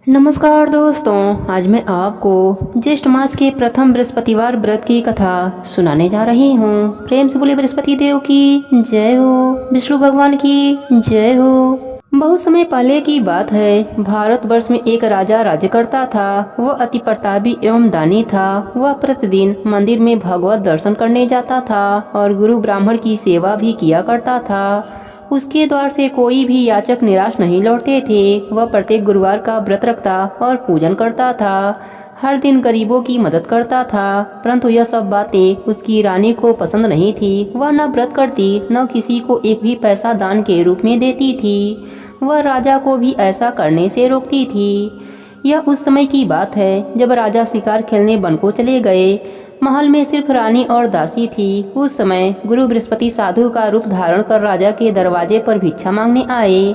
नमस्कार दोस्तों, आज मैं आपको ज्येष्ठ मास के प्रथम बृहस्पतिवार व्रत की कथा सुनाने जा रही हूँ। प्रेम से बोले बृहस्पति देव की जय हो, विष्णु भगवान की जय हो। बहुत समय पहले की बात है। भारतवर्ष में एक राजा राज्य करता था। वह अति प्रतापी एवं दानी था। वह प्रतिदिन मंदिर में भगवत दर्शन करने जाता था और गुरु ब्राह्मण की सेवा भी किया करता था। उसके द्वार से कोई भी याचक निराश नहीं लौटते थे। वह प्रत्येक गुरुवार का व्रत रखता और पूजन करता था। हर दिन गरीबों की मदद करता था। परंतु यह सब बातें उसकी रानी को पसंद नहीं थी। वह न व्रत करती, न किसी को एक भी पैसा दान के रूप में देती थी। वह राजा को भी ऐसा करने से रोकती थी। यह उस समय की बात है जब राजा शिकार खेलने वन को चले गए। महल में सिर्फ रानी और दासी थी। उस समय गुरु बृहस्पति साधु का रूप धारण कर राजा के दरवाजे पर भिक्षा मांगने आए।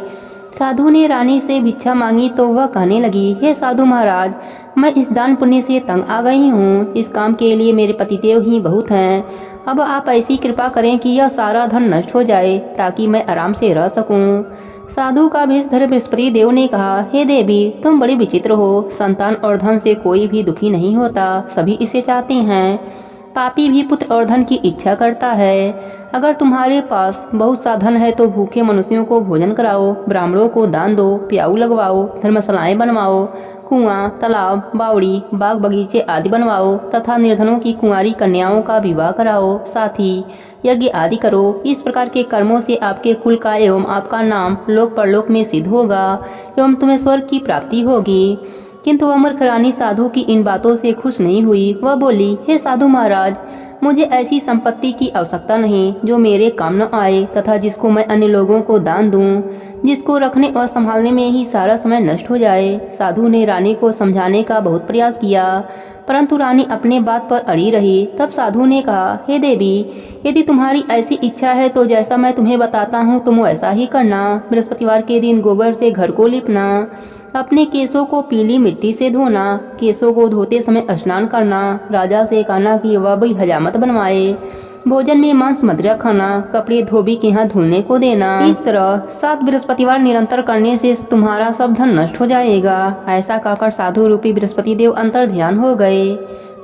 साधु ने रानी से भिक्षा मांगी तो वह कहने लगी, हे साधु महाराज, मैं इस दान पुण्य से तंग आ गई हूँ। इस काम के लिए मेरे पतिदेव ही बहुत हैं। अब आप ऐसी कृपा करें कि यह सारा धन नष्ट हो जाए ताकि मैं आराम से रह सकूं। साधु का भेष धरे बृहस्पति देव ने कहा, हे देवी, तुम बड़ी विचित्र हो। संतान और धन से कोई भी दुखी नहीं होता, सभी इसे चाहते हैं। पापी भी पुत्र और धन की इच्छा करता है। अगर तुम्हारे पास बहुत सा धन है तो भूखे मनुष्यों को भोजन कराओ, ब्राह्मणों को दान दो, प्याऊ लगवाओ, धर्मशालाएं बनवाओ, कुआं, तालाब, बावड़ी, बाग बगीचे आदि बनवाओ तथा निर्धनों की कुंवारी कन्याओं का विवाह कराओ। साथ ही यज्ञ आदि करो। इस प्रकार के कर्मों से आपके कुल का एवं आपका नाम लोक परलोक में सिद्ध होगा एवं तुम्हें स्वर्ग की प्राप्ति होगी। किंतु वह मूर्ख रानी साधु की इन बातों से खुश नहीं हुई। वह बोली, हे साधु महाराज, मुझे ऐसी संपत्ति की आवश्यकता नहीं जो मेरे काम न आए तथा जिसको मैं अन्य लोगों को दान दूं, जिसको रखने और संभालने में ही सारा समय नष्ट हो जाए। साधु ने रानी को समझाने का बहुत प्रयास किया, परंतु रानी अपने बात पर अड़ी रही। तब साधु ने कहा, हे देवी, यदि तुम्हारी ऐसी इच्छा है तो जैसा मैं तुम्हें बताता हूँ तुम वैसा ही करना। बृहस्पतिवार के दिन गोबर से घर को लिपना, अपने केसों को पीली मिट्टी से धोना, केसों को धोते समय स्नान करना, राजा से कहना कि वह भी हजामत बनवाए, भोजन में मांस मदिरा खाना, कपड़े धोबी के यहाँ धुलने को देना। इस तरह 7 बृहस्पतिवार निरंतर करने से तुम्हारा सब धन नष्ट हो जाएगा। ऐसा कहकर साधु रूपी बृहस्पति देव अंतर ध्यान हो गए।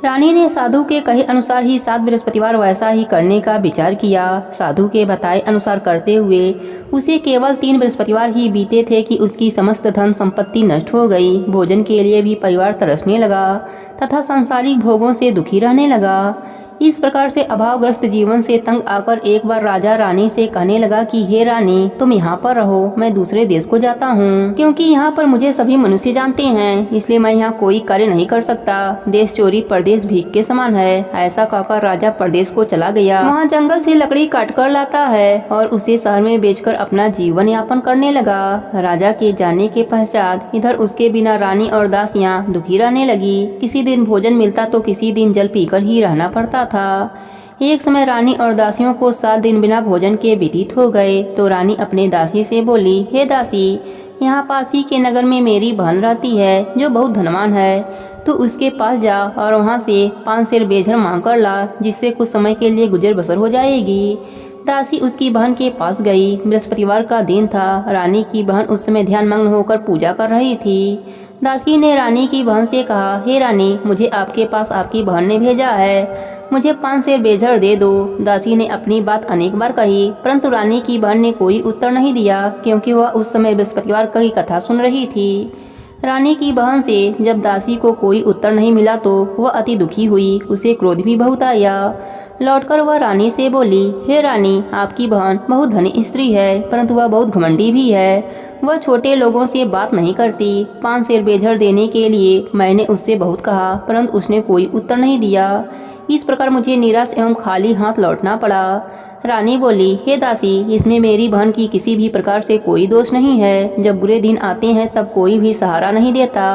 रानी ने साधु के कहे अनुसार ही 7 बृहस्पतिवार वैसा ही करने का विचार किया। साधु के बताए अनुसार करते हुए उसे केवल 3 बृहस्पतिवार ही बीते थे कि उसकी समस्त धन संपत्ति नष्ट हो गई। भोजन के लिए भी परिवार तरसने लगा तथा सांसारिक भोगों से दुखी रहने लगा। इस प्रकार से अभावग्रस्त जीवन से तंग आकर एक बार राजा रानी से कहने लगा कि हे रानी, तुम यहाँ पर रहो, मैं दूसरे देश को जाता हूँ, क्योंकि यहाँ पर मुझे सभी मनुष्य जानते हैं, इसलिए मैं यहाँ कोई कार्य नहीं कर सकता। देश चोरी परदेश भीख के समान है। ऐसा कहकर राजा परदेश को चला गया। वहाँ जंगल से लकड़ी काट कर लाता है और उसे शहर में बेचकर अपना जीवन यापन करने लगा। राजा के जाने के पश्चात इधर उसके बिना रानी और दासियाँ दुखी रहने लगी। किसी दिन भोजन मिलता तो किसी दिन जल पीकर ही रहना पड़ता था। एक समय रानी और दासियों को 7 दिन बिना भोजन के व्यतीत हो गए तो रानी अपने दासी से बोली, हे दासी, यहाँ पास ही के नगर में मेरी बहन रहती है जो बहुत धनवान है। तू उसके पास जा और वहाँ से 5 सेर बेझर मांग कर ला, जिससे कुछ समय के लिए गुजर बसर हो जाएगी। दासी उसकी बहन के पास गई। बृहस्पतिवार का दिन था। रानी की बहन उस समय ध्यानमग्न होकर पूजा कर रही थी। दासी ने रानी की बहन से कहा, हे रानी, मुझे आपके पास आपकी बहन ने भेजा है, मुझे 5 सेर बेझर दे दो। दासी ने अपनी बात अनेक बार कही, परंतु रानी की बहन ने कोई उत्तर नहीं दिया, क्योंकि वह उस समय बृहस्पतिवार की कथा सुन रही थी। रानी की बहन से जब दासी को कोई उत्तर नहीं मिला तो वह अति दुखी हुई। उसे क्रोध भी बहुत आया। लौटकर वह रानी से बोली, हे रानी, आपकी बहन बहुत धनी स्त्री है, परंतु वह बहुत घमंडी भी है। वह छोटे लोगों से बात नहीं करती। 5 सेर बेझर देने के लिए मैंने उससे बहुत कहा, परंतु उसने कोई उत्तर नहीं दिया। इस प्रकार मुझे निराश एवं खाली हाथ लौटना पड़ा। रानी बोली, हे दासी, इसमें मेरी बहन की किसी भी प्रकार से कोई दोष नहीं है। जब बुरे दिन आते हैं तब कोई भी सहारा नहीं देता,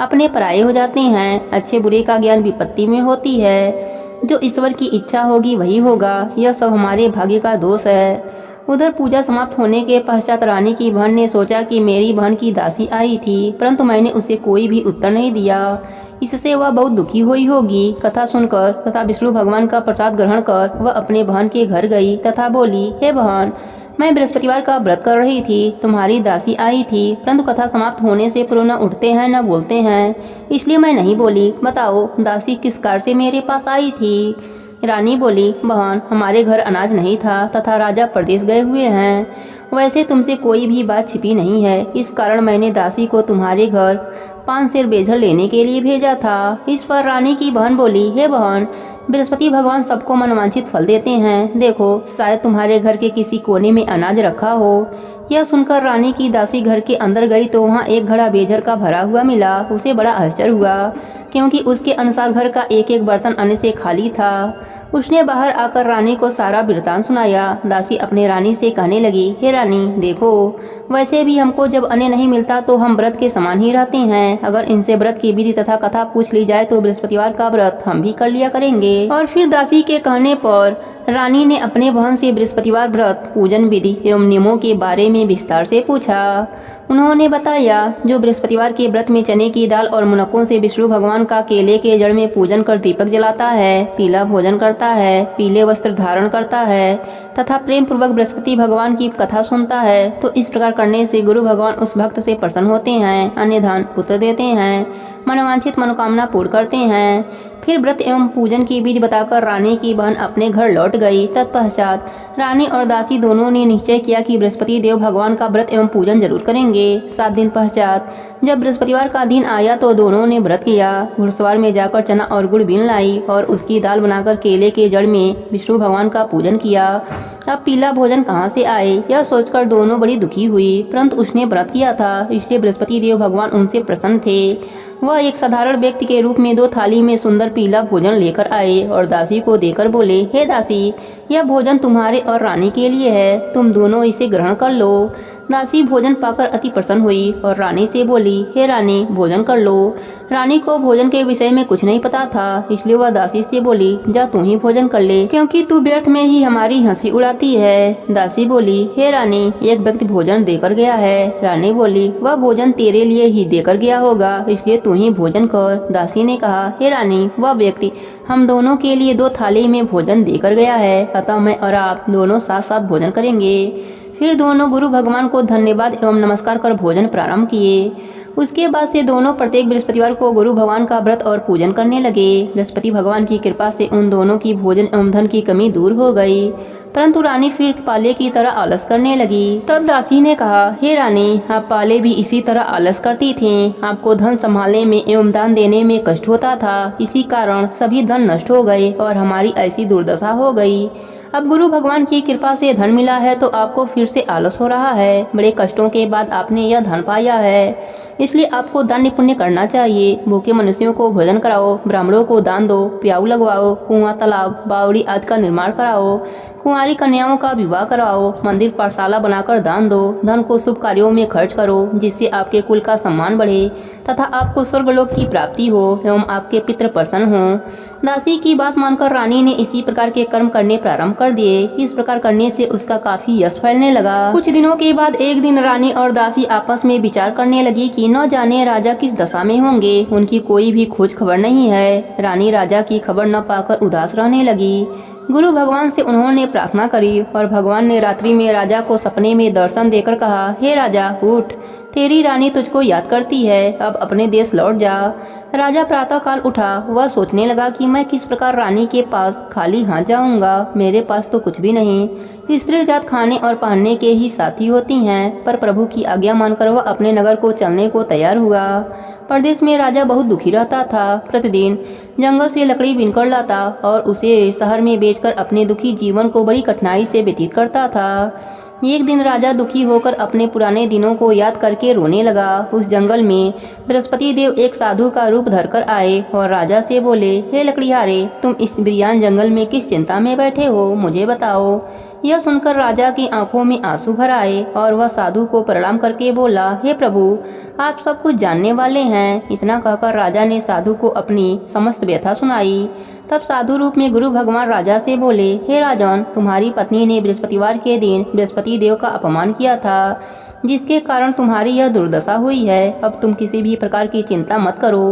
अपने पराये हो जाते हैं। अच्छे बुरे का ज्ञान विपत्ति में होती है। जो ईश्वर की इच्छा होगी वही होगा। यह सब हमारे भाग्य का दोष है। उधर पूजा समाप्त होने के पश्चात रानी की बहन ने सोचा कि मेरी बहन की दासी आई थी, परंतु मैंने उसे कोई भी उत्तर नहीं दिया, इससे वह बहुत दुखी हुई होगी। कथा सुनकर तथा विष्णु भगवान का प्रसाद ग्रहण कर वह अपने बहन के घर गई तथा बोली, हे बहन, मैं बृहस्पतिवार का व्रत कर रही थी, तुम्हारी दासी आई थी, परंतु कथा समाप्त होने से पूर्व न उठते हैं न बोलते हैं, इसलिए मैं नहीं बोली। बताओ दासी किस कार से मेरे पास आई थी? रानी बोली, बहन हमारे घर अनाज नहीं था तथा राजा प्रदेश गए हुए हैं। वैसे तुमसे कोई भी बात छिपी नहीं है, इस कारण मैंने दासी को तुम्हारे घर 5 सेर बेझर लेने के लिए भेजा था। इस पर रानी की बहन बोली, हे बहन, बृहस्पति भगवान सबको मनवांछित फल देते हैं। देखो शायद तुम्हारे घर के किसी कोने में अनाज रखा हो। यह सुनकर रानी की दासी घर के अंदर गई तो वहाँ एक घड़ा बेझर का भरा हुआ मिला। उसे बड़ा आश्चर्य हुआ, क्योंकि उसके अनुसार घर का एक एक बर्तन अन्न से खाली था। उसने बाहर आकर रानी को सारा वृतांत सुनाया। दासी अपने रानी से कहने लगी, हे रानी देखो, वैसे भी हमको जब अन्न नहीं मिलता तो हम व्रत के समान ही रहते हैं। अगर इनसे व्रत की विधि तथा कथा पूछ ली जाए तो बृहस्पतिवार का व्रत हम भी कर लिया करेंगे। और फिर दासी के कहने पर रानी ने अपने बहन से बृहस्पतिवार व्रत, पूजन विधि एवं नियमों के बारे में विस्तार से पूछा। उन्होंने बताया, जो बृहस्पतिवार के व्रत में चने की दाल और मुनक्कों से विष्णु भगवान का केले के जड़ में पूजन कर दीपक जलाता है, पीला भोजन करता है, पीले वस्त्र धारण करता है तथा प्रेम पूर्वक बृहस्पति भगवान की कथा सुनता है, तो इस प्रकार करने से गुरु भगवान उस भक्त से प्रसन्न होते हैं, अन्य धन पुत्र देते हैं, मनवांछित मनोकामना पूर्ण करते हैं। फिर व्रत एवं पूजन की विधि बताकर रानी की बहन अपने घर लौट गई। तत्पश्चात रानी और दासी दोनों ने निश्चय किया कि बृहस्पति देव भगवान का व्रत एवं पूजन जरूर करेंगे। 7 दिन पश्चात जब बृहस्पतिवार का दिन आया तो दोनों ने व्रत किया। घुड़सवार में जाकर चना और गुड़ बीन लाई और उसकी दाल बनाकर केले के जड़ में विष्णु भगवान का पूजन किया। अब पीला भोजन कहाँ से आए, यह सोचकर दोनों बड़ी दुखी हुई, परंतु उसने व्रत किया था, इसलिए बृहस्पति देव भगवान उनसे प्रसन्न थे। वह एक साधारण व्यक्ति के रूप में 2 थाली में सुंदर पीला भोजन लेकर आए और दासी को देकर बोले, हे दासी, यह भोजन तुम्हारे और रानी के लिए है, तुम दोनों इसे ग्रहण कर लो। दासी भोजन पाकर अति प्रसन्न हुई और रानी से बोली, हे रानी भोजन कर लो। रानी को भोजन के विषय में कुछ नहीं पता था, इसलिए वह दासी से बोली, जा तू ही भोजन कर ले, क्योंकि तू व्यर्थ में ही हमारी हंसी उड़ाती है। दासी बोली, हे रानी, एक व्यक्ति भोजन देकर गया है। रानी बोली, वह भोजन तेरे लिए ही देकर गया होगा, इसलिए तू ही भोजन कर। दासी ने कहा, हे रानी, वह व्यक्ति हम दोनों के लिए 2 थाली में भोजन देकर गया है, अतः मैं और आप दोनों साथ साथ भोजन करेंगे। फिर दोनों गुरु भगवान को धन्यवाद एवं नमस्कार कर भोजन प्रारंभ किए। उसके बाद से दोनों प्रत्येक बृहस्पतिवार को गुरु भगवान का व्रत और पूजन करने लगे। बृहस्पति भगवान की कृपा से उन दोनों की भोजन एवं धन की कमी दूर हो गई, परंतु रानी फिर पाले की तरह आलस करने लगी। तब दासी ने कहा, हे रानी, आप पाले भी इसी तरह आलस करती थीं। आपको धन संभालने में एवं दान देने में कष्ट होता था, इसी कारण सभी धन नष्ट हो गए और हमारी ऐसी दुर्दशा हो गई। अब गुरु भगवान की कृपा से धन मिला है तो आपको फिर से आलस हो रहा है। बड़े कष्टों के बाद आपने यह धन पाया है, इसलिए आपको दान पुण्य करना चाहिए। भूखे मनुष्यों को भोजन कराओ, ब्राह्मणों को दान दो, प्याऊ लगवाओ, कुआं तालाब बावड़ी आदि का निर्माण कराओ, कुंवारी कन्याओं का विवाह कराओ, मंदिर पाठशाला बनाकर दान दो, धन को शुभ कार्यों में खर्च करो, जिससे आपके कुल का सम्मान बढ़े तथा आपको स्वर्गलोक की प्राप्ति हो एवं आपके पितृ प्रसन्न हो। दासी की बात मानकर रानी ने इसी प्रकार के कर्म करने प्रारंभ कर दिए। इस प्रकार करने से उसका काफी यश फैलने लगा। कुछ दिनों के बाद एक दिन रानी और दासी आपस में विचार करने लगी कि न जाने राजा किस दशा में होंगे, उनकी कोई भी खोज खबर नहीं है। रानी राजा की खबर न पाकर उदास रहने लगी। गुरु भगवान से उन्होंने प्रार्थना करी और भगवान ने रात्रि में राजा को सपने में दर्शन देकर कहा, हे राजा उठ, तेरी रानी तुझको याद करती है, अब अपने देश लौट जा। राजा प्रातः काल उठा। वह सोचने लगा कि मैं किस प्रकार रानी के पास खाली हाथ जाऊंगा, मेरे पास तो कुछ भी नहीं। स्त्री जात खाने और पहनने के ही साथी होती हैं, पर प्रभु की आज्ञा मानकर वह अपने नगर को चलने को तैयार हुआ। प्रदेश में राजा बहुत दुखी रहता था। प्रतिदिन जंगल से लकड़ी बीनकर लाता और उसे शहर में बेचकर अपने दुखी जीवन को बड़ी कठिनाई से व्यतीत करता था। एक दिन राजा दुखी होकर अपने पुराने दिनों को याद करके रोने लगा। उस जंगल में बृहस्पति देव एक साधु का रूप धरकर आए और राजा से बोले, हे लकड़ियारे, तुम इस बिरयान जंगल में किस चिंता में बैठे हो, मुझे बताओ। यह सुनकर राजा की आंखों में आंसू भर आए और वह साधु को प्रणाम करके बोला, हे प्रभु, आप सब कुछ जानने वाले हैं। इतना कहकर राजा ने साधु को अपनी समस्त व्यथा सुनाई। तब साधु रूप में गुरु भगवान राजा से बोले, हे राजन, तुम्हारी पत्नी ने बृहस्पतिवार के दिन बृहस्पति देव का अपमान किया था। जिसके कारण तुम्हारी यह दुर्दशा हुई है। अब तुम किसी भी प्रकार की चिंता मत करो,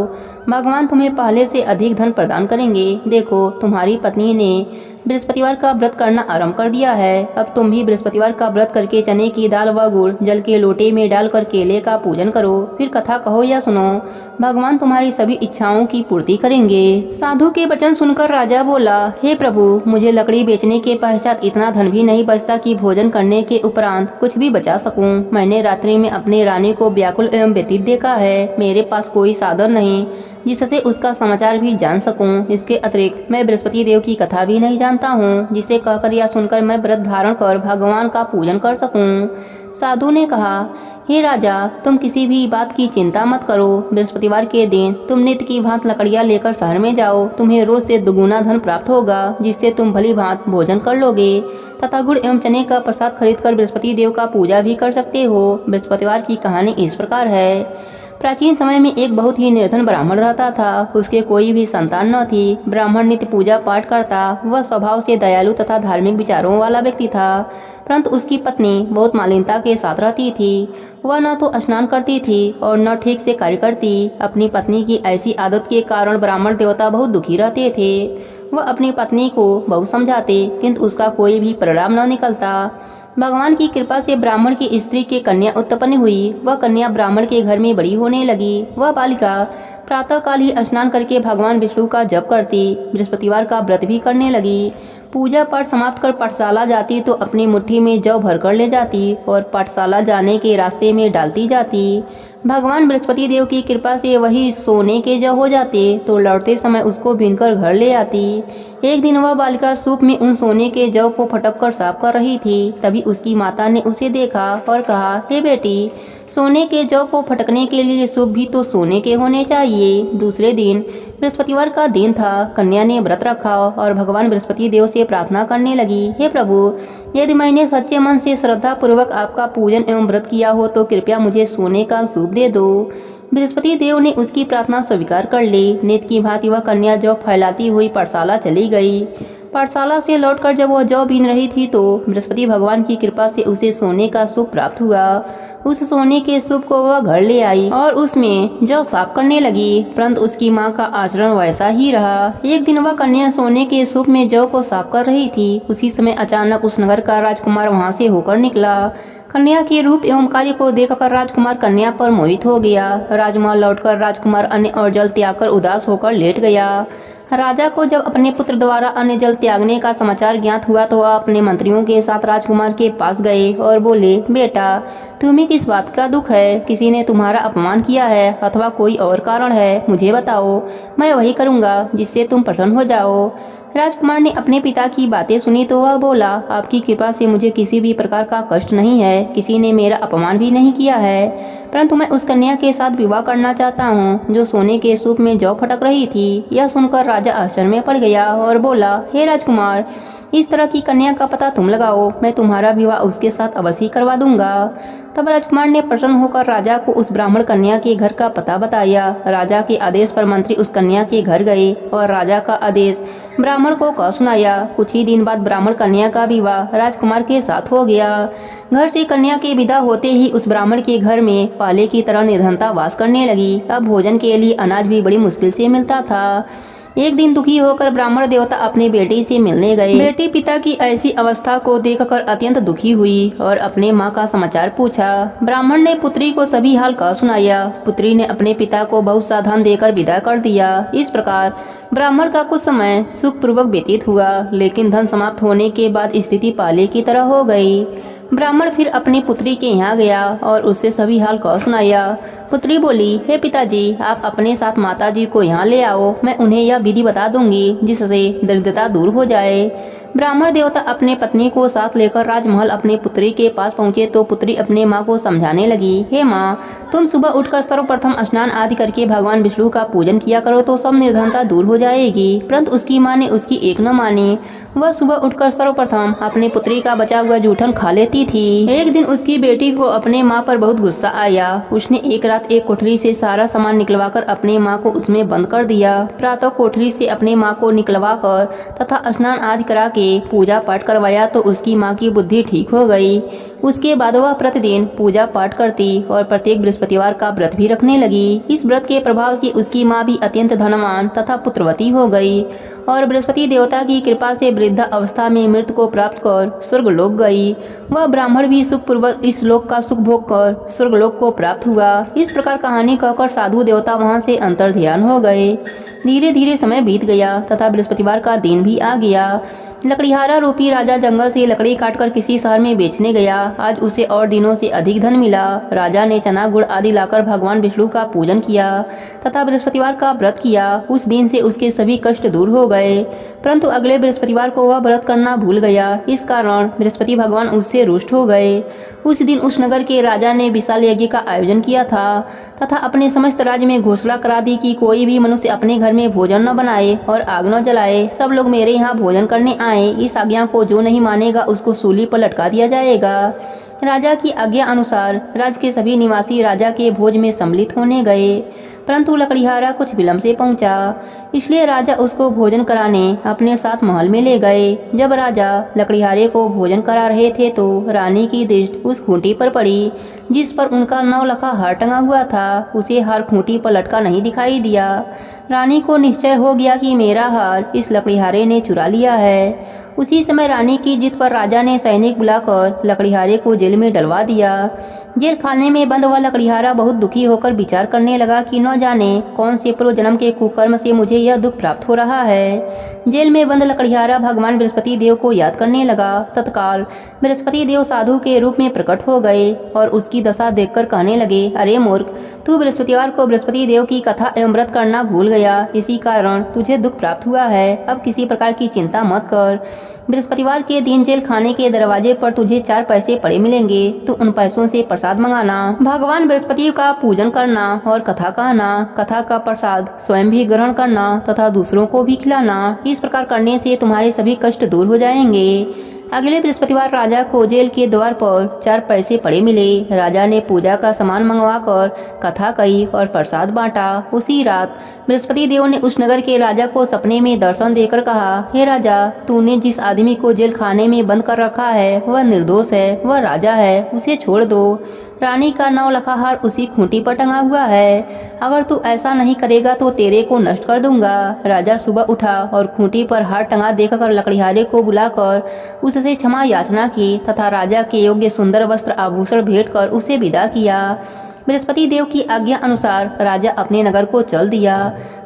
भगवान तुम्हें पहले से अधिक धन प्रदान करेंगे। देखो, तुम्हारी पत्नी ने बृहस्पतिवार का व्रत करना आरंभ कर दिया है। अब तुम भी बृहस्पतिवार का व्रत करके चने की दाल व गुड़ जल के लोटे में डालकर केले का पूजन करो, फिर कथा कहो या सुनो। भगवान तुम्हारी सभी इच्छाओं की पूर्ति करेंगे। साधु के वचन सुनकर राजा बोला, हे प्रभु, मुझे लकड़ी बेचने के पश्चात इतना धन भी नहीं बचता कि भोजन करने के उपरांत कुछ भी बचा सकूं। मैंने रात्रि में अपने रानी को व्याकुल एवं व्यतीत देखा है। मेरे पास कोई साधन नहीं जिससे उसका समाचार भी जान सकूं। इसके अतिरिक्त मैं बृहस्पति देव की कथा भी नहीं जानता हूं, जिसे कहकर या सुनकर मैं व्रत धारण कर भगवान का पूजन कर सकूं। साधु ने कहा, हे राजा, तुम किसी भी बात की चिंता मत करो। बृहस्पतिवार के दिन तुम नित्य की भांत लकड़ियां लेकर शहर में जाओ। तुम्हें रोज से दुगुना धन प्राप्त होगा, जिससे तुम भली भांत भोजन कर लोगे तथा गुड़ एवं चने का प्रसाद खरीद कर बृहस्पति देव का पूजा भी कर सकते हो। बृहस्पतिवार की कहानी इस प्रकार है। प्राचीन समय में एक बहुत ही निर्धन ब्राह्मण रहता था। उसके कोई भी संतान न थी। ब्राह्मण नित्य पूजा पाठ करता। वह स्वभाव से दयालु तथा धार्मिक विचारों वाला व्यक्ति था, परंतु उसकी पत्नी बहुत मालिनता के साथ रहती थी। वह न तो स्नान करती थी और न ठीक से कार्य करती। अपनी पत्नी की ऐसी आदत के कारण ब्राह्मण देवता बहुत दुखी रहते थे। वह अपनी पत्नी को बहुत समझाते, किंतु उसका कोई भी परिणाम न निकलता। भगवान की कृपा से ब्राह्मण की स्त्री की कन्या उत्पन्न हुई। वह कन्या ब्राह्मण के घर में बड़ी होने लगी। वह बालिका प्रातः काल ही स्नान करके भगवान विष्णु का जप करती, बृहस्पतिवार का व्रत भी करने लगी। पूजा पाठ समाप्त कर पाठशाला जाती तो अपनी मुट्ठी में जौ भर कर ले जाती और पाठशाला जाने के रास्ते में डालती जाती। भगवान बृहस्पति देव की कृपा से वही सोने के जौ हो जाते तो लौटते समय उसको बीनकर घर ले आती। एक दिन वह बालिका सूप में उन सोने के जौ को फटक कर साफ कर रही थी। तभी उसकी माता ने उसे देखा और कहा, हे बेटी, सोने के जौ को फटकने के लिए सूप भी तो सोने के होने चाहिए। दूसरे दिन बृहस्पतिवार का दिन था। कन्या ने व्रत रखा और भगवान बृहस्पति देव से प्रार्थना करने लगी, हे प्रभु, यदि मैंने सच्चे मन से श्रद्धा पूर्वक आपका पूजन एवं व्रत किया हो तो कृपया मुझे सोने का सूप दे दो। बृहस्पति देव ने उसकी प्रार्थना स्वीकार कर ली। नित्य की भांति वह कन्या जौ फैलाती हुई पाठशाला चली गई। पाठशाला से लौटकर जब वह जौ बीन रही थी तो बृहस्पति भगवान की कृपा से उसे सोने का सूप प्राप्त हुआ। उस सोने के सूप को वह घर ले आई और उसमें जौ साफ करने लगी, परंतु उसकी माँ का आचरण वैसा ही रहा। एक दिन वह कन्या सोने के सूप में जौ को साफ कर रही थी। उसी समय अचानक उस नगर का राजकुमार वहाँ से होकर निकला। कन्या के रूप एवं कार्य को देखकर राजकुमार कन्या पर मोहित हो गया। राजमहल लौटकर राजकुमार अन्न और जल त्याग कर उदास होकर लेट गया। राजा को जब अपने पुत्र द्वारा अन्न जल त्यागने का समाचार ज्ञात हुआ तो वह अपने मंत्रियों के साथ राजकुमार के पास गए और बोले, बेटा, तुम्हें किस बात का दुख है? किसी ने तुम्हारा अपमान किया है अथवा कोई और कारण है? मुझे बताओ, मैं वही करूँगा जिससे तुम प्रसन्न हो जाओ। राजकुमार ने अपने पिता की बातें सुनी तो वह बोला, आपकी कृपा से मुझे किसी भी प्रकार का कष्ट नहीं है। किसी ने मेरा अपमान भी नहीं किया है, परंतु मैं उस कन्या के साथ विवाह करना चाहता हूँ जो सोने के सूप में जौ फटक रही थी। यह सुनकर राजा आश्चर्य में पड़ गया और बोला, हे राजकुमार, इस तरह की कन्या का पता तुम लगाओ, मैं तुम्हारा विवाह उसके साथ अवश्य करवा दूंगा। तब राजकुमार ने प्रसन्न होकर राजा को उस ब्राह्मण कन्या के घर का पता बताया। राजा के आदेश पर मंत्री उस कन्या के घर गए और राजा का आदेश ब्राह्मण को कह सुनाया। कुछ ही दिन बाद ब्राह्मण कन्या का विवाह राजकुमार के साथ हो गया। घर से कन्या के विदा होते ही उस ब्राह्मण के घर में पहले की तरह निर्धनता वास करने लगी। अब भोजन के लिए अनाज भी बड़ी मुश्किल से मिलता था। एक दिन दुखी होकर ब्राह्मण देवता अपनी बेटी से मिलने गए। बेटी पिता की ऐसी अवस्था को देखकर अत्यंत दुखी हुई और अपने माँ का समाचार पूछा। ब्राह्मण ने पुत्री को सभी हाल कह सुनाया। पुत्री ने अपने पिता को बहुत सा धन देकर विदा कर दिया। इस प्रकार ब्राह्मण का कुछ समय सुखपूर्वक व्यतीत हुआ, लेकिन धन समाप्त होने के बाद स्थिति पहले की तरह हो गई। ब्राह्मण फिर अपनी पुत्री के यहाँ गया और उससे सभी हाल कह सुनाया। पुत्री बोली, हे पिताजी, आप अपने साथ माताजी को यहाँ ले आओ, मैं उन्हें यह विधि बता दूंगी जिससे दरिद्रता दूर हो जाए। ब्राह्मण देवता अपने पत्नी को साथ लेकर राजमहल अपनी पुत्री के पास पहुँचे तो पुत्री अपने माँ को समझाने लगी, हे माँ, तुम सुबह उठकर सर्वप्रथम स्नान आदि करके भगवान विष्णु का पूजन किया करो तो सब निर्धनता दूर हो जाएगी। परंतु उसकी माँ ने उसकी एक न मानी। वह सुबह उठकर सर्वप्रथम अपनी पुत्री का बचा हुआ जूठन खा लेती थी। एक दिन उसकी बेटी को अपने माँ पर बहुत गुस्सा आया। उसने एक रात एक कोठरी से सारा सामान निकलवाकर अपने माँ को उसमें बंद कर दिया। प्रातः कोठरी से अपने माँ को निकलवाकर तथा स्नान आदि करा के के पूजा पाठ करवाया तो उसकी माँ की बुद्धि ठीक हो गई। उसके बाद वह प्रतिदिन पूजा पाठ करती और प्रत्येक बृहस्पतिवार का व्रत भी रखने लगी। इस व्रत के प्रभाव से उसकी माँ भी अत्यंत धनवान तथा पुत्रवती हो गई और बृहस्पति देवता की कृपा से वृद्धा अवस्था में मृत्यु को प्राप्त कर स्वर्गलोक गई। वह ब्राह्मण भी सुखपूर्वक इस लोक का सुख भोग कर स्वर्गलोक को प्राप्त हुआ। इस प्रकार कहानी कहकर साधु देवता वहां से अंतर्ध्यान हो गए। धीरे धीरे समय बीत गया तथा बृहस्पतिवार का दिन भी आ गया। लकड़ीहारा रूपी राजा जंगल से लकड़ी काटकर किसी शहर में बेचने गया। आज उसे और दिनों से अधिक धन मिला। राजा ने चना गुड़ आदि लाकर भगवान विष्णु का पूजन किया तथा बृहस्पतिवार का व्रत किया। उस दिन से उसके सभी कष्ट दूर हो गए, परंतु अगले बृहस्पतिवार को वह व्रत करना भूल गया। इस कारण बृहस्पति भगवान उससे रुष्ट हो गए। उस दिन उस नगर के राजा ने विशाल यज्ञ का आयोजन किया था तथा अपने समस्त राज्य में घोषणा करा दी कि कोई भी मनुष्य अपने घर में भोजन न बनाए और आग न जलाए। सब लोग मेरे यहाँ भोजन करने आए। इस आज्ञा को जो नहीं मानेगा उसको सूली पर लटका दिया जाएगा। राजा की आज्ञा अनुसार राज्य के सभी निवासी राजा के भोज में सम्मिलित होने गए, परंतु लकड़ीहारा कुछ विलंब से पहुंचा, इसलिए राजा उसको भोजन कराने अपने साथ महल में ले गए। जब राजा लकड़ीहारे को भोजन करा रहे थे तो रानी की दृष्टि उस खूंटी पर पड़ी जिस पर उनका 9 लखा हार टंगा हुआ था। उसे हार खूंटी पर लटका नहीं दिखाई दिया। रानी को निश्चय हो गया कि मेरा हार इस लकड़ीहारे ने चुरा लिया है। उसी समय रानी की जिद पर राजा ने सैनिक बुलाकर लकड़ीहारे को जेल में डलवा दिया। जेल खाने में बंद हुआ लकड़ीहारा बहुत दुखी होकर विचार करने लगा कि न जाने कौन से पूर्व जन्म के कुकर्म से मुझे यह दुख प्राप्त हो रहा है। जेल में बंद लकड़ीहारा भगवान बृहस्पति देव को याद करने लगा। तत्काल बृहस्पति देव साधु के रूप में प्रकट हो गए और उसकी दशा देखकर कहने लगे, अरे मूर्ख, तू बृहस्पतिवार को बृहस्पति देव की कथा एवं व्रत करना भूल गया, इसी कारण तुझे दुख प्राप्त हुआ है। अब किसी प्रकार की चिंता मत कर। बृहस्पतिवार के दिन जेल खाने के दरवाजे पर तुझे 4 पैसे पड़े मिलेंगे। तू उन पैसों से प्रसाद मंगाना, भगवान बृहस्पति का पूजन करना और कथा कहना। कथा का प्रसाद स्वयं भी ग्रहण करना तथा दूसरों को भी खिलाना। इस प्रकार करने से तुम्हारे सभी कष्ट दूर हो जाएंगे। अगले बृहस्पतिवार राजा को जेल के द्वार पर 4 पैसे पड़े मिले। राजा ने पूजा का सामान मंगवाकर कथा कही और प्रसाद बांटा। उसी रात बृहस्पति देव ने उस नगर के राजा को सपने में दर्शन देकर कहा, हे राजा, तूने जिस आदमी को जेल खाने में बंद कर रखा है वह निर्दोष है, वह राजा है, उसे छोड़ दो। रानी का 9 लखा हार उसी खूंटी पर टंगा हुआ है। अगर तू ऐसा नहीं करेगा तो तेरे को नष्ट कर दूंगा। राजा सुबह उठा और खूंटी पर हार टंगा देखकर लकड़ीहारे को बुलाकर उससे क्षमा याचना की तथा राजा के योग्य सुंदर वस्त्र आभूषण भेंट कर उसे विदा किया। बृहस्पति देव की आज्ञा अनुसार राजा अपने नगर को चल दिया।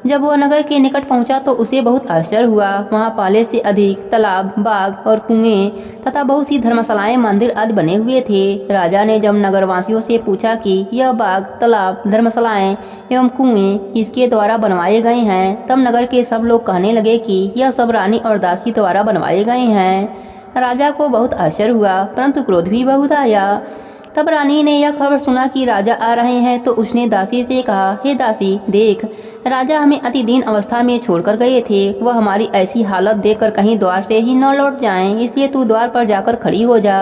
जब वह नगर के निकट पहुंचा तो उसे बहुत आश्चर्य हुआ। वहां पहले से अधिक तालाब, बाग और कुएं तथा बहुत सी धर्मशालाएं, मंदिर आदि बने हुए थे। राजा ने जब नगरवासियों से पूछा कि यह बाग, तालाब, धर्मशालाएं एवं कुएं किसके द्वारा बनवाए गए हैं, तब नगर के सब लोग कहने लगे कि यह सब रानी और दासी द्वारा बनवाए गए हैं। राजा को बहुत आश्चर्य हुआ, परंतु क्रोध भी बहुत आया। तब रानी ने यह खबर सुना कि राजा आ रहे हैं तो उसने दासी से कहा, हे दासी, देख, राजा हमें अति दीन अवस्था में छोड़कर गए थे। वह हमारी ऐसी हालत देखकर कहीं द्वार से ही न लौट जाएं, इसलिए तू द्वार पर जाकर खड़ी हो जा।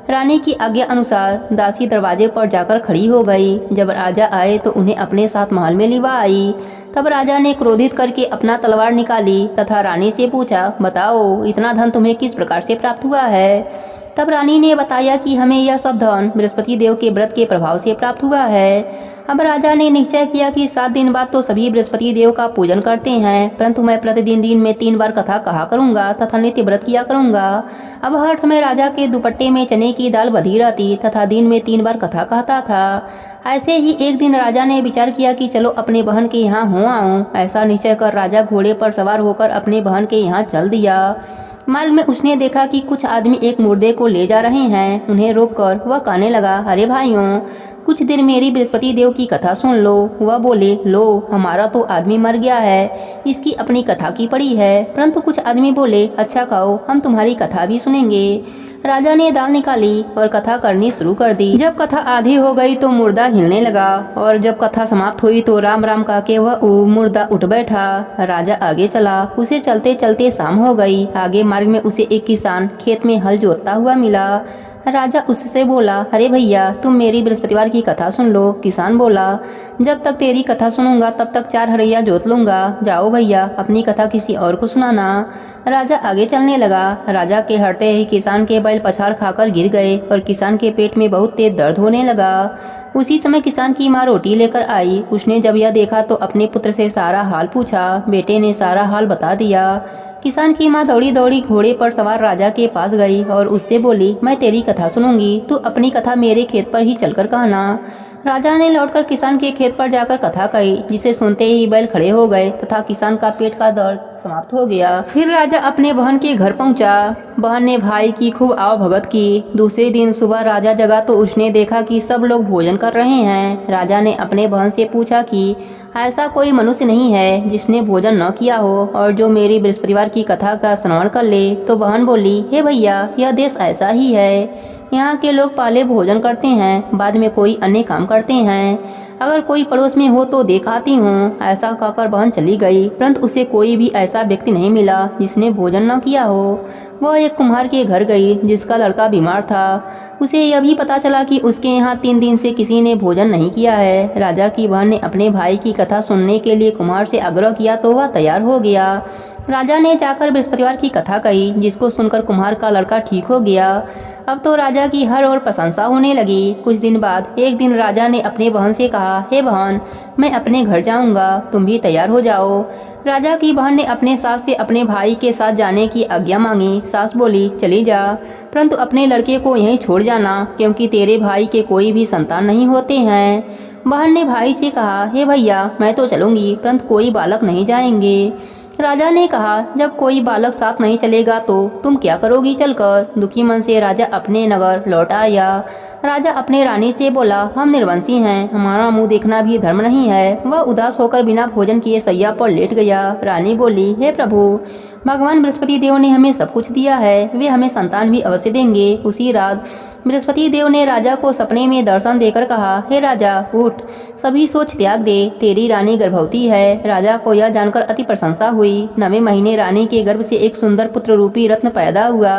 रानी की आज्ञा अनुसार दासी दरवाजे पर जाकर खड़ी हो गई। जब राजा आए तो उन्हें अपने साथ महल में लिवा आई। तब राजा ने क्रोधित करके अपना तलवार निकाली तथा रानी से पूछा, बताओ, इतना धन तुम्हें किस प्रकार से प्राप्त हुआ है। तब रानी ने बताया कि हमें यह सब धन बृहस्पति देव के व्रत के प्रभाव से प्राप्त हुआ है। अब राजा ने निश्चय किया कि 7 दिन बाद तो सभी बृहस्पति देव का पूजन करते हैं, परंतु मैं प्रतिदिन दिन में 3 बार कथा कहा करूंगा तथा नित्य व्रत किया करूंगा। अब हर समय राजा के दुपट्टे में चने की दाल बधी रहती तथा दिन में 3 बार कथा कहता था। ऐसे ही एक दिन राजा ने विचार किया कि चलो अपने बहन के यहाँ हो आऊं। ऐसा निश्चय कर राजा घोड़े पर सवार होकर अपने बहन के यहाँ चल दिया। मार्ग में उसने देखा कि कुछ आदमी एक मुर्दे को ले जा रहे हैं। उन्हें रोककर वह कहने लगा, अरे भाइयों, कुछ देर मेरी बृहस्पति देव की कथा सुन लो। वह बोले, लो, हमारा तो आदमी मर गया है, इसकी अपनी कथा की पड़ी है। परंतु कुछ आदमी बोले, अच्छा खाओ, हम तुम्हारी कथा भी सुनेंगे। राजा ने दाल निकाली और कथा करनी शुरू कर दी। जब कथा आधी हो गई तो मुर्दा हिलने लगा और जब कथा समाप्त हुई तो राम राम कह के वह मुर्दा उठ बैठा। राजा आगे चला। उसे चलते चलते शाम हो गई। आगे मार्ग में उसे एक किसान खेत में हल जोतता हुआ मिला। राजा उससे बोला, अरे भैया तुम मेरी बृहस्पतिवार की कथा सुन लो। किसान बोला, जब तक तेरी कथा सुनूंगा तब तक 4 हरैया जोत लूंगा। जाओ भैया अपनी कथा किसी और को सुनाना। राजा आगे चलने लगा। राजा के हटते ही किसान के बैल पछाड़ खाकर गिर गए और किसान के पेट में बहुत तेज दर्द होने लगा। उसी समय किसान की माँ रोटी लेकर आई। उसने जब यह देखा तो अपने पुत्र से सारा हाल पूछा। बेटे ने सारा हाल बता दिया। किसान की माँ दौड़ी दौड़ी घोड़े पर सवार राजा के पास गई और उससे बोली, मैं तेरी कथा सुनूंगी, तू अपनी कथा मेरे खेत पर ही चलकर कहना। राजा ने लौटकर किसान के खेत पर जाकर कथा कही, जिसे सुनते ही बैल खड़े हो गए तथा किसान का पेट का दर्द समाप्त हो गया। फिर राजा अपने बहन के घर पहुंचा। बहन ने भाई की खूब आवभगत की। दूसरे दिन सुबह राजा जगा तो उसने देखा कि सब लोग भोजन कर रहे हैं। राजा ने अपने बहन से पूछा कि ऐसा कोई मनुष्य नहीं है जिसने भोजन न किया हो और जो मेरी बृहस्पतिवार की कथा का श्रवण कर ले। तो बहन बोली, हे भैया यह देश ऐसा ही है। यहाँ के लोग पहले भोजन करते हैं, बाद में कोई अन्य काम करते हैं। अगर कोई पड़ोस में हो तो देख आती हूँ। ऐसा कहकर बहन चली गई, परंतु उसे कोई भी ऐसा व्यक्ति नहीं मिला जिसने भोजन न किया हो। वह एक कुम्हार के घर गई जिसका लड़का बीमार था। उसे यह भी पता चला कि उसके यहाँ 3 दिन से किसी ने भोजन नहीं किया है। राजा की बहन ने अपने भाई की कथा सुनने के लिए कुम्हार से आग्रह किया तो वह तैयार हो गया। राजा ने जाकर बृहस्पतिवार की कथा कही, जिसको सुनकर कुम्हार का लड़का ठीक हो गया। अब तो राजा की हर ओर प्रशंसा होने लगी। कुछ दिन बाद एक दिन राजा ने अपने बहन से कहा, हे बहन मैं अपने घर जाऊंगा, तुम भी तैयार हो जाओ। राजा की बहन ने अपने सास से अपने भाई के साथ जाने की आज्ञा मांगी। सास बोली, चली जा, परंतु अपने लड़के को यहीं छोड़ जाना, क्योंकि तेरे भाई के कोई भी संतान नहीं होते हैं। बहन ने भाई से कहा, हे भैया मैं तो चलूंगी, परंतु कोई बालक नहीं जाएंगे। राजा ने कहा, जब कोई बालक साथ नहीं चलेगा तो तुम क्या करोगी चलकर। दुखी मन से राजा अपने नगर लौट आया। राजा अपने रानी से बोला, हम निर्वंशी हैं, हमारा मुंह देखना भी धर्म नहीं है। वह उदास होकर बिना भोजन किए सैया पर लेट गया। रानी बोली, हे प्रभु, भगवान बृहस्पति देव ने हमें सब कुछ दिया है, वे हमें संतान भी अवश्य देंगे। उसी रात बृहस्पति देव ने राजा को सपने में दर्शन देकर कहा, हे राजा उठ, सभी सोच त्याग दे, तेरी रानी गर्भवती है। राजा को यह जानकर अति प्रशंसा हुई। 9वें महीने रानी के गर्भ से एक सुंदर पुत्र रूपी रत्न पैदा हुआ।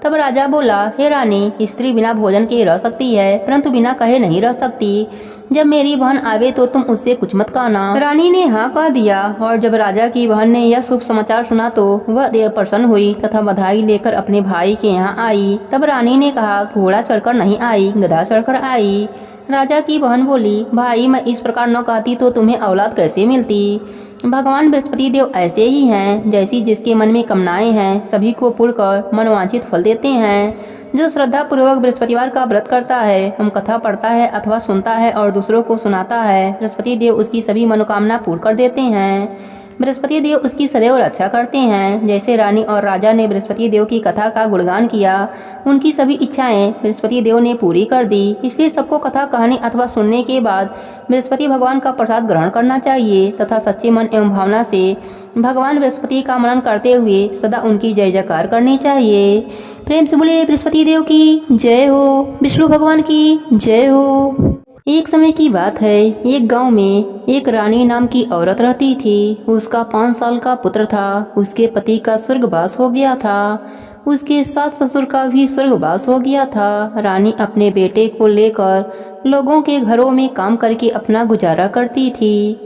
तब राजा बोला, हे रानी, स्त्री बिना भोजन के रह सकती है, परंतु बिना कहे नहीं रह सकती। जब मेरी बहन आवे तो तुम उससे कुछ मत कहना। रानी ने हाँ कह दिया और जब राजा की बहन ने यह शुभ समाचार सुना तो वह देव प्रसन्न हुई तथा बधाई लेकर अपने भाई के यहाँ आई। तब रानी ने कहा, घोड़ा चढ़कर नहीं आई, गधा चढ़कर आई। राजा की बहन बोली, भाई मैं इस प्रकार न कहती तो तुम्हें औलाद कैसे मिलती। भगवान बृहस्पति देव ऐसे ही हैं, जैसी जिसके मन में कामनाएं हैं सभी को पूर्ण कर मनवांछित फल देते हैं। जो श्रद्धा पूर्वक बृहस्पतिवार का व्रत करता है, हम कथा पढ़ता है अथवा सुनता है और दूसरों को सुनाता है, बृहस्पति देव उसकी सभी मनोकामना पूर्ण कर देते हैं। बृहस्पति देव उसकी सदैव रक्षा करते हैं। जैसे रानी और राजा ने बृहस्पति देव की कथा का गुणगान किया, उनकी सभी इच्छाएं बृहस्पति देव ने पूरी कर दी। इसलिए सबको कथा कहने अथवा सुनने के बाद बृहस्पति भगवान का प्रसाद ग्रहण करना चाहिए तथा सच्चे मन एवं भावना से भगवान बृहस्पति का मनन करते हुए सदा उनकी जय जयकार करनी चाहिए। प्रेम से बोले बृहस्पति देव की जय हो, विष्णु भगवान की जय हो। एक समय की बात है, एक गांव में एक रानी नाम की औरत रहती थी। उसका 5 साल का पुत्र था। उसके पति का स्वर्गवास हो गया था। उसके सास ससुर का भी स्वर्गवास हो गया था। रानी अपने बेटे को लेकर लोगों के घरों में काम करके अपना गुजारा करती थी।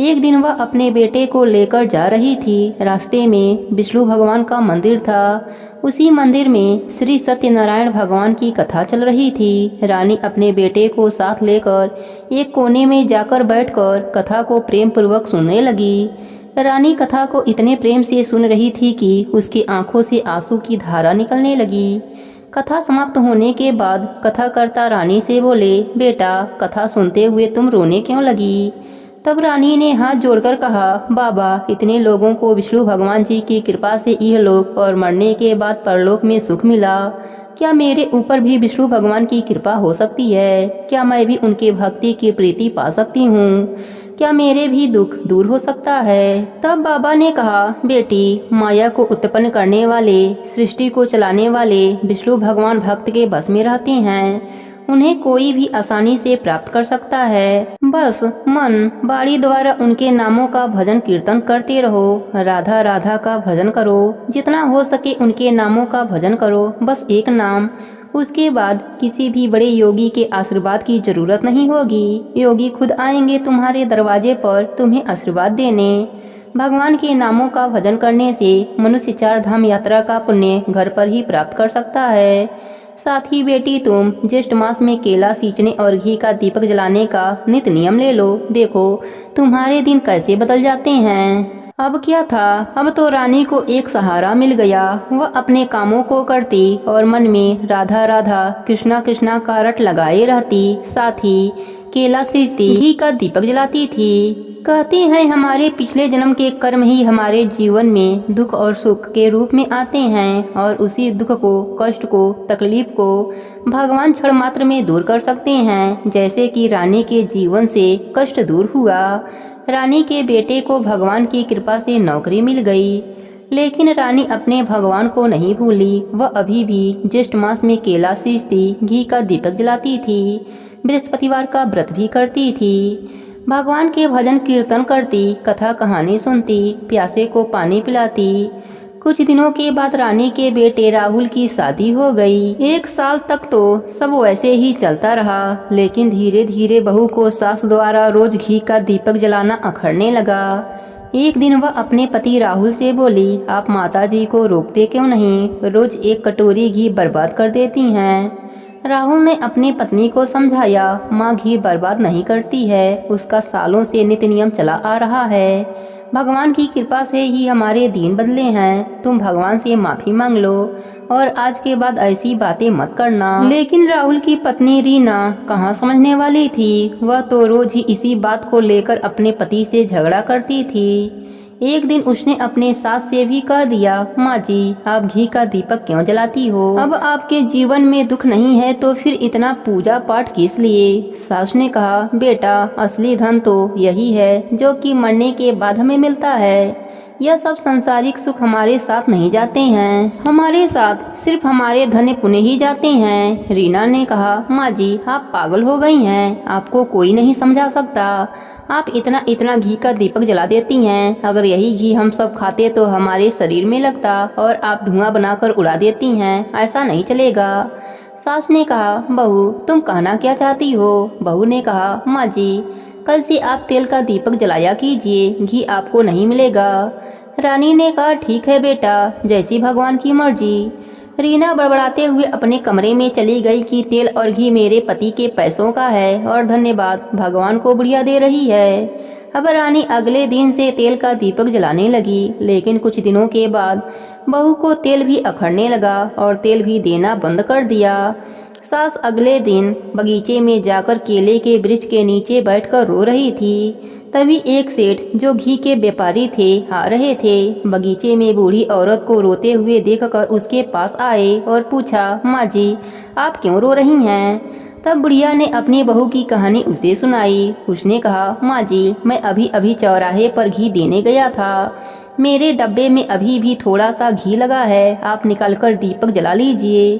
एक दिन वह अपने बेटे को लेकर जा रही थी। रास्ते में विष्णु भगवान का मंदिर था। उसी मंदिर में श्री सत्यनारायण भगवान की कथा चल रही थी। रानी अपने बेटे को साथ लेकर एक कोने में जाकर बैठकर कथा को प्रेम पूर्वक सुनने लगी। रानी कथा को इतने प्रेम से सुन रही थी कि उसकी आंखों से आंसू की धारा निकलने लगी। कथा समाप्त होने के बाद कथाकर्ता रानी से बोले, बेटा कथा सुनते हुए तुम रोने क्यों लगी। तब रानी ने हाथ जोड़कर कहा, बाबा इतने लोगों को विष्णु भगवान जी की कृपा से इहलोक और मरने के बाद परलोक में सुख मिला। क्या मेरे ऊपर भी विष्णु भगवान की कृपा हो सकती है। क्या मैं भी उनके भक्ति की प्रीति पा सकती हूँ। क्या मेरे भी दुख दूर हो सकता है। तब बाबा ने कहा, बेटी माया को उत्पन्न करने वाले, सृष्टि को चलाने वाले विष्णु भगवान भक्त के बस में रहते हैं। उन्हें कोई भी आसानी से प्राप्त कर सकता है। बस मन बाणी द्वारा उनके नामों का भजन कीर्तन करते रहो। राधा राधा का भजन करो, जितना हो सके उनके नामों का भजन करो। बस एक नाम उसके बाद किसी भी बड़े योगी के आशीर्वाद की जरूरत नहीं होगी। योगी खुद आएंगे तुम्हारे दरवाजे पर तुम्हें आशीर्वाद देने। भगवान के नामों का भजन करने से मनुष्य 4 धाम यात्रा का पुण्य घर पर ही प्राप्त कर सकता है। साथ ही बेटी तुम ज्येष्ठ मास में केला सींचने और घी का दीपक जलाने का नित नियम ले लो। देखो तुम्हारे दिन कैसे बदल जाते हैं। अब क्या था, अब तो रानी को एक सहारा मिल गया। वह अपने कामों को करती और मन में राधा राधा कृष्णा कृष्णा का रट लगाए रहती। साथ ही केला सींचती, घी का दीपक जलाती थी। कहते हैं हमारे पिछले जन्म के कर्म ही हमारे जीवन में दुख और सुख के रूप में आते हैं और उसी दुख को, कष्ट को, तकलीफ को भगवान क्षण मात्र में दूर कर सकते हैं। जैसे कि रानी के जीवन से कष्ट दूर हुआ। रानी के बेटे को भगवान की कृपा से नौकरी मिल गई, लेकिन रानी अपने भगवान को नहीं भूली। वह अभी भी ज्येष्ठ मास में केला सींचती, घी का दीपक जलाती थी, बृहस्पतिवार का व्रत भी करती थी, भगवान के भजन कीर्तन करती, कथा कहानी सुनती, प्यासे को पानी पिलाती। कुछ दिनों के बाद रानी के बेटे राहुल की शादी हो गई। 1 साल तक तो सब वैसे ही चलता रहा, लेकिन धीरे धीरे बहू को सास द्वारा रोज घी का दीपक जलाना अखरने लगा। एक दिन वह अपने पति राहुल से बोली, आप माताजी को रोकते क्यों नहीं? रोज 1 कटोरी घी बर्बाद कर देती हैं। राहुल ने अपनी पत्नी को समझाया, माँ घी बर्बाद नहीं करती है, उसका सालों से नित्य नियम चला आ रहा है। भगवान की कृपा से ही हमारे दिन बदले हैं। तुम भगवान से माफी मांग लो और आज के बाद ऐसी बातें मत करना। लेकिन राहुल की पत्नी रीना कहाँ समझने वाली थी। वह तो रोज ही इसी बात को लेकर अपने पति से झगड़ा करती थी। एक दिन उसने अपने सास से भी कह दिया, माँ जी आप घी का दीपक क्यों जलाती हो? अब आपके जीवन में दुख नहीं है तो फिर इतना पूजा पाठ किस लिए? सास ने कहा, बेटा असली धन तो यही है जो कि मरने के बाद हमें मिलता है। यह सब सांसारिक सुख हमारे साथ नहीं जाते हैं, हमारे साथ सिर्फ हमारे धन्य पुण्य ही जाते हैं। रीना ने कहा, माँ जी आप पागल हो गई हैं, आपको कोई नहीं समझा सकता। आप इतना इतना घी का दीपक जला देती हैं। अगर यही घी हम सब खाते तो हमारे शरीर में लगता और आप धुआं बनाकर उड़ा देती हैं। ऐसा नहीं चलेगा। सास ने कहा, बहू तुम कहना क्या चाहती हो? बहू ने कहा, माँ जी कल से आप तेल का दीपक जलाया कीजिए, घी आपको नहीं मिलेगा। रानी ने कहा, ठीक है बेटा, जैसी भगवान की मर्जी। रीना बड़बड़ाते हुए अपने कमरे में चली गई कि तेल और घी मेरे पति के पैसों का है और धन्यवाद भगवान को बुढ़िया दे रही है। अब रानी अगले दिन से तेल का दीपक जलाने लगी, लेकिन कुछ दिनों के बाद बहू को तेल भी अखड़ने लगा और तेल भी देना बंद कर दिया। सास अगले दिन बगीचे में जाकर केले के वृक्ष के नीचे बैठकर रो रही थी। तभी एक सेठ जो घी के व्यापारी थे आ रहे थे। बगीचे में बूढ़ी औरत को रोते हुए देखकर उसके पास आए और पूछा, माँ जी आप क्यों रो रही हैं? तब बुढ़िया ने अपनी बहू की कहानी उसे सुनाई। उसने कहा, माँ जी मैं अभी अभी चौराहे पर घी देने गया था, मेरे डब्बे में अभी भी थोड़ा सा घी लगा है, आप निकालकर दीपक जला लीजिए।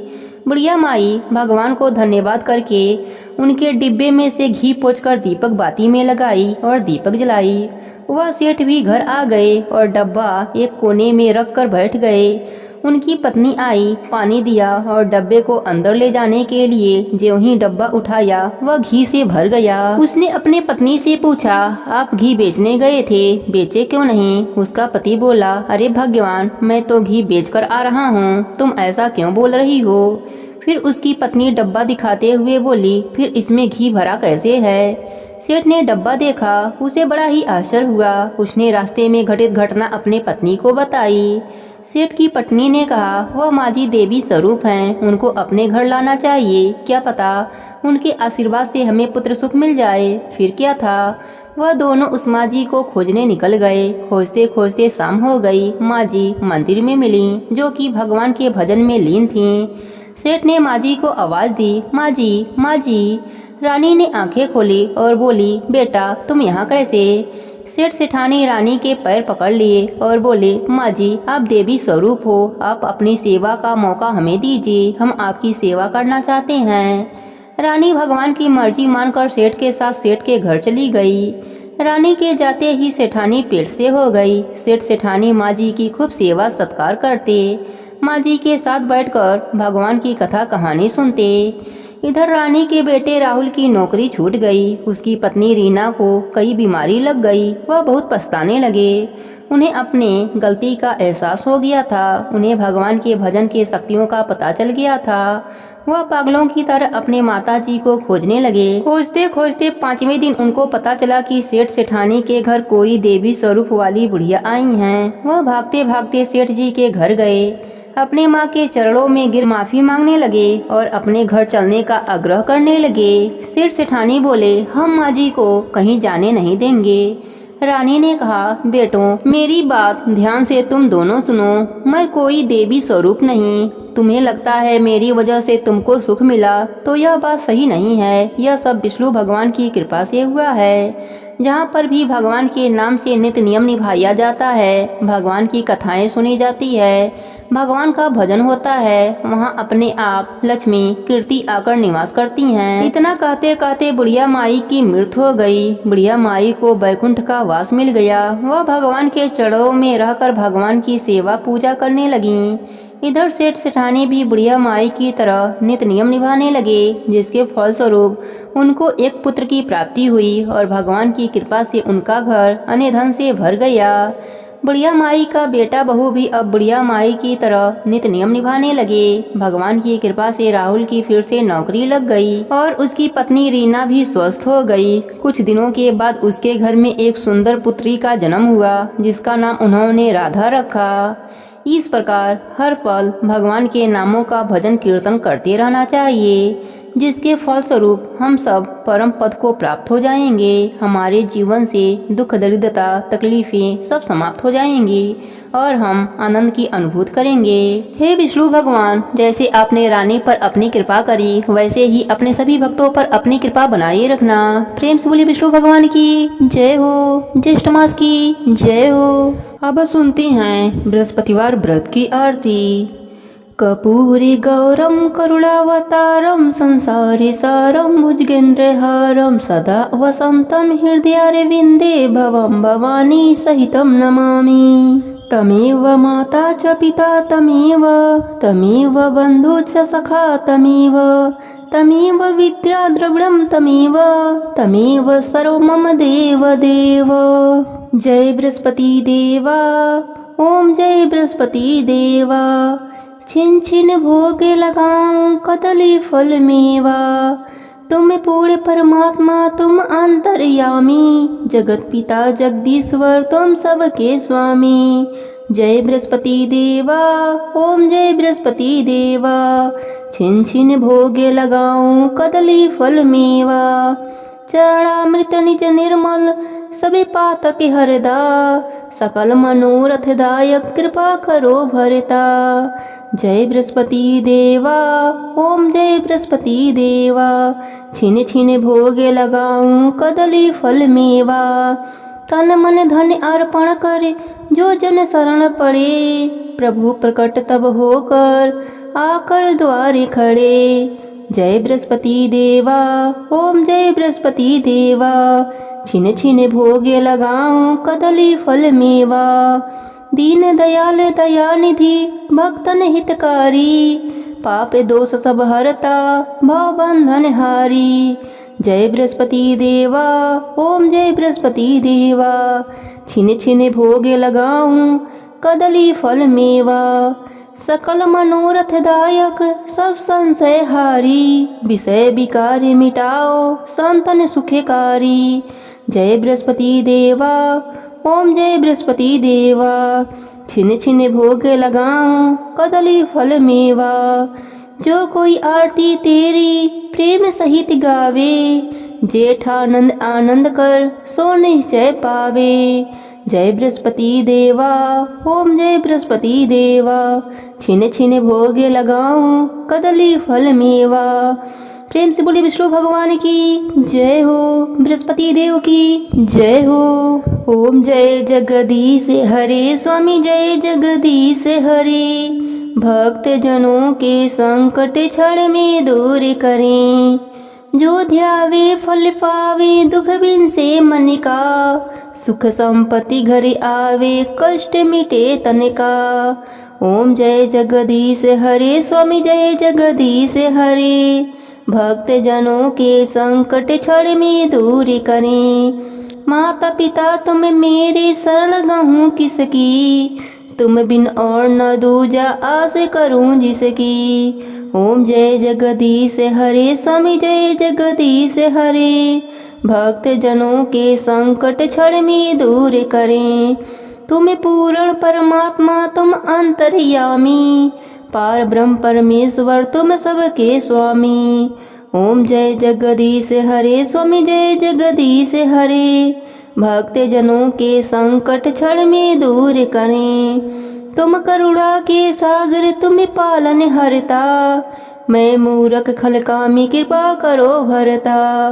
बुढ़िया माई भगवान को धन्यवाद करके उनके डिब्बे में से घी पोंछकर दीपक बाती में लगाई और दीपक जलाई। वह सेठ भी घर आ गए और डब्बा एक कोने में रख कर बैठ गए। उनकी पत्नी आई, पानी दिया और डब्बे को अंदर ले जाने के लिए ज्यों ही डब्बा उठाया वह घी से भर गया। उसने अपने पत्नी से पूछा, आप घी बेचने गए थे, बेचे क्यों नहीं? उसका पति बोला, अरे भगवान मैं तो घी बेचकर आ रहा हूँ, तुम ऐसा क्यों बोल रही हो? फिर उसकी पत्नी डब्बा दिखाते हुए बोली, फिर इसमें घी भरा कैसे है? सेठ ने डब्बा देखा, उसे बड़ा ही आश्चर्य हुआ। उसने रास्ते में घटित घटना अपने पत्नी को बताई। सेठ की पत्नी ने कहा, वह माँ जी देवी स्वरूप हैं, उनको अपने घर लाना चाहिए, क्या पता उनके आशीर्वाद से हमें पुत्र सुख मिल जाए। फिर क्या था, वह दोनों उस माँ जी को खोजने निकल गए। खोजते खोजते शाम हो गई। माँ जी मंदिर में मिली, जो कि भगवान के भजन में लीन थीं। सेठ ने माँ जी को आवाज दी, माँ जी, माँ जी। रानी ने आंखें खोली और बोली, बेटा तुम यहाँ कैसे? सेठ सेठानी रानी के पैर पकड़ लिए और बोले, माँ जी आप देवी स्वरूप हो, आप अपनी सेवा का मौका हमें दीजिए, हम आपकी सेवा करना चाहते हैं। रानी भगवान की मर्जी मानकर सेठ के साथ सेठ के घर चली गई। रानी के जाते ही सेठानी पेट से हो गई। सेठ सेठानी माँ जी की खूब सेवा सत्कार करते। माँ जी के साथ बैठकर भगवान की कथा कहानी सुनते। इधर रानी के बेटे राहुल की नौकरी छूट गई। उसकी पत्नी रीना को कई बीमारी लग गई। वह बहुत पछताने लगे। उन्हें अपने गलती का एहसास हो गया था। उन्हें भगवान के भजन की शक्तियों का पता चल गया था। वह पागलों की तरह अपने माता जी को खोजने लगे। खोजते खोजते 5वें दिन उनको पता चला कि सेठ सेठानी के घर कोई देवी स्वरूप वाली बुढ़िया आई हैं। वह भागते भागते सेठ जी के घर गए। अपने माँ के चरणों में गिर माफी मांगने लगे और अपने घर चलने का आग्रह करने लगे। सेठ सेठानी बोले, हम माँ जी को कहीं जाने नहीं देंगे। रानी ने कहा, बेटों मेरी बात ध्यान से तुम दोनों सुनो। मैं कोई देवी स्वरूप नहीं। तुम्हें लगता है मेरी वजह से तुमको सुख मिला, तो यह बात सही नहीं है। यह सब विष्णु भगवान की कृपा से हुआ है। जहाँ पर भी भगवान के नाम से नित्य नियम निभाया जाता है, भगवान की कथाएं सुनी जाती है, भगवान का भजन होता है, वहाँ अपने आप लक्ष्मी कीर्ति आकर निवास करती हैं। इतना कहते कहते बुढ़िया माई की मृत्यु हो गई। बुढ़िया माई को बैकुंठ का वास मिल गया। वह भगवान के चरणों में रहकर भगवान की सेवा पूजा करने लगी। इधर सेठ सेठानी भी बुढ़िया माई की तरह नित्य नियम निभाने लगे, जिसके फलस्वरूप उनको एक पुत्र की प्राप्ति हुई और भगवान की कृपा से उनका घर अन्य धन से भर गया। बुढ़िया माई का बेटा बहू भी अब बुढ़िया माई की तरह नित्य नियम निभाने लगे। भगवान की कृपा से राहुल की फिर से नौकरी लग गई और उसकी पत्नी रीना भी स्वस्थ हो गई। कुछ दिनों के बाद उसके घर में एक सुंदर पुत्री का जन्म हुआ, जिसका नाम उन्होंने राधा रखा। इस प्रकार हर पल भगवान के नामों का भजन कीर्तन करते रहना चाहिए, जिसके फलस्वरूप हम सब परम पद को प्राप्त हो जाएंगे। हमारे जीवन से दुख दरिद्रता तकलीफें सब समाप्त हो जाएंगी और हम आनंद की अनुभूति करेंगे। हे विष्णु भगवान, जैसे आपने रानी पर अपनी कृपा करी, वैसे ही अपने सभी भक्तों पर अपनी कृपा बनाए रखना। प्रेम से बोलिए विष्णु भगवान की जय हो, ज्येष्ठ मास की जय हो। अब सुनते हैं बृहस्पतिवार व्रत की आरती। कर्पूरी गौरम करुणावतारम संसारी सारम भुजगेन्द्रहारम सदा वसंतम हृदयारविन्दे भवं भवानी सहितं नमामि। तमेव माता च पिता तमेव बन्धु च सखा तमेव विद्या द्रविणं तमेव सर्व मम देव देव। जय बृहस्पति देवा, ओम जय बृहस्पति देवा। छिन छिन भोग लगाऊं कदली फल मेवा। तुम पूर्ण परमात्मा तुम अंतर्यामी, जगत पिता जगदीश्वर तुम सबके स्वामी। जय बृहस्पति देवा, ओम जय बृहस्पति देवा। छिन छिन भोग लगाऊं कदली फल मेवा। चरणामृत निज निर्मल सबे पातक हरदा। सकल मनोरथ दायक कृपा करो भरता। जय बृहस्पति देवा, ओम जय बृहस्पति देवा। छिन छिन भोग लगाऊं कदली फल मेवा। तन मन धन अर्पण करे जो जन शरण पड़े। प्रभु प्रकट तब होकर आकर द्वारे खड़े। जय बृहस्पति देवा, ओम जय बृहस्पति देवा। छिन छिन भोगे लगाऊं कदली फल मेवा। दीन दयाल दयानिधि भक्तन हितकारी। पाप दोष सब हरता भव बंधन हारी। जय बृहस्पति देवा, ओम जय बृहस्पति देवा। छिन छिन भोगे लगाऊं कदली फल मेवा। सकल मनोरथ दायक सब संशय हारी। विषय विकार मिटाओ संतन सुखकारी। जय बृहस्पति देवा, ओम जय बृहस्पति देवा। छिन छिन भोग लगाऊं कदली फल मेवा। जो कोई आरती तेरी प्रेम सहित गावे। जेठानंद आनंद कर सो निश्चय पावे। जय बृहस्पति देवा, ओम जय बृहस्पति देवा। छिन छिन भोग लगाऊं कदली फल मेवा। प्रेम से बोले विष्णु भगवान की जय हो, बृहस्पति देव की जय हो। ओम जय जगदीश हरे स्वामी, जय जगदीश हरे। भक्त जनों के संकट क्षण में दूर करें। जो ध्यावे फल पावे दुख बिन से मन का। सुख संपत्ति घर आवे कष्ट मिटे तन का। ओम जय जगदीश हरे स्वामी जय जगदीश हरे। भक्त जनों के संकट क्षण में दूर करें। माता पिता तुम मेरे शरण गहूँ किसकी, तुम बिन और न दूजा आस करूं जिसकी। ओम जय जगदीश हरे स्वामी जय जगदीश हरे। भक्त जनों के संकट क्षण में दूर करें। तुम पूर्ण परमात्मा तुम अंतर्यामी, पार ब्रह्म परमेश्वर तुम सबके स्वामी। ओम जय जगदीश हरे स्वामी जय जगदीश हरे। भक्त जनों के संकट क्षण में दूर करें। तुम करुणा के सागर तुम पालन हरता, मैं मूरख खलकामी कृपा करो भरता।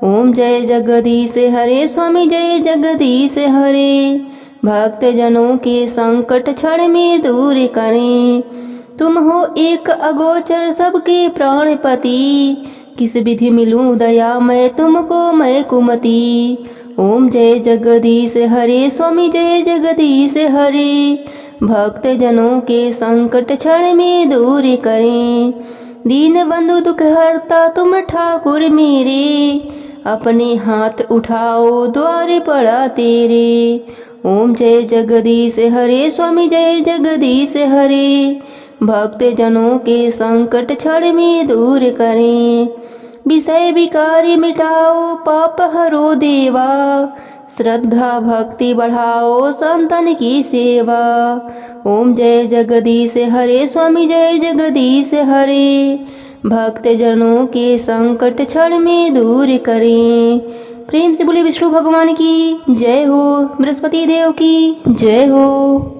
ओम जय जगदीश हरे स्वामी जय जगदीश हरे। भक्त जनों के संकट क्षण में दूर करें। तुम हो एक अगोचर सबके प्राणपति, किस विधि मिलूं दया मैं तुमको मैं कुमति। ओम जय जगदीश हरे स्वामी जय जगदीश हरे। भक्त जनों के संकट क्षण में दूर करें। दीन बंधु दुख हरता तुम ठाकुर मेरे, अपने हाथ उठाओ द्वार पड़ा तेरे। ओम जय जगदीश हरे स्वामी जय जगदीश हरे। भक्त जनों के संकट क्षण में दूर करें। विषय विकारी मिटाओ पाप हरो देवा, श्रद्धा भक्ति बढ़ाओ संतन की सेवा। ओम जय जगदीश हरे स्वामी जय जगदीश हरे। भक्त जनों के संकट क्षण में दूर करें। प्रेम से बोले विष्णु भगवान की जय हो, बृहस्पति देव की जय हो।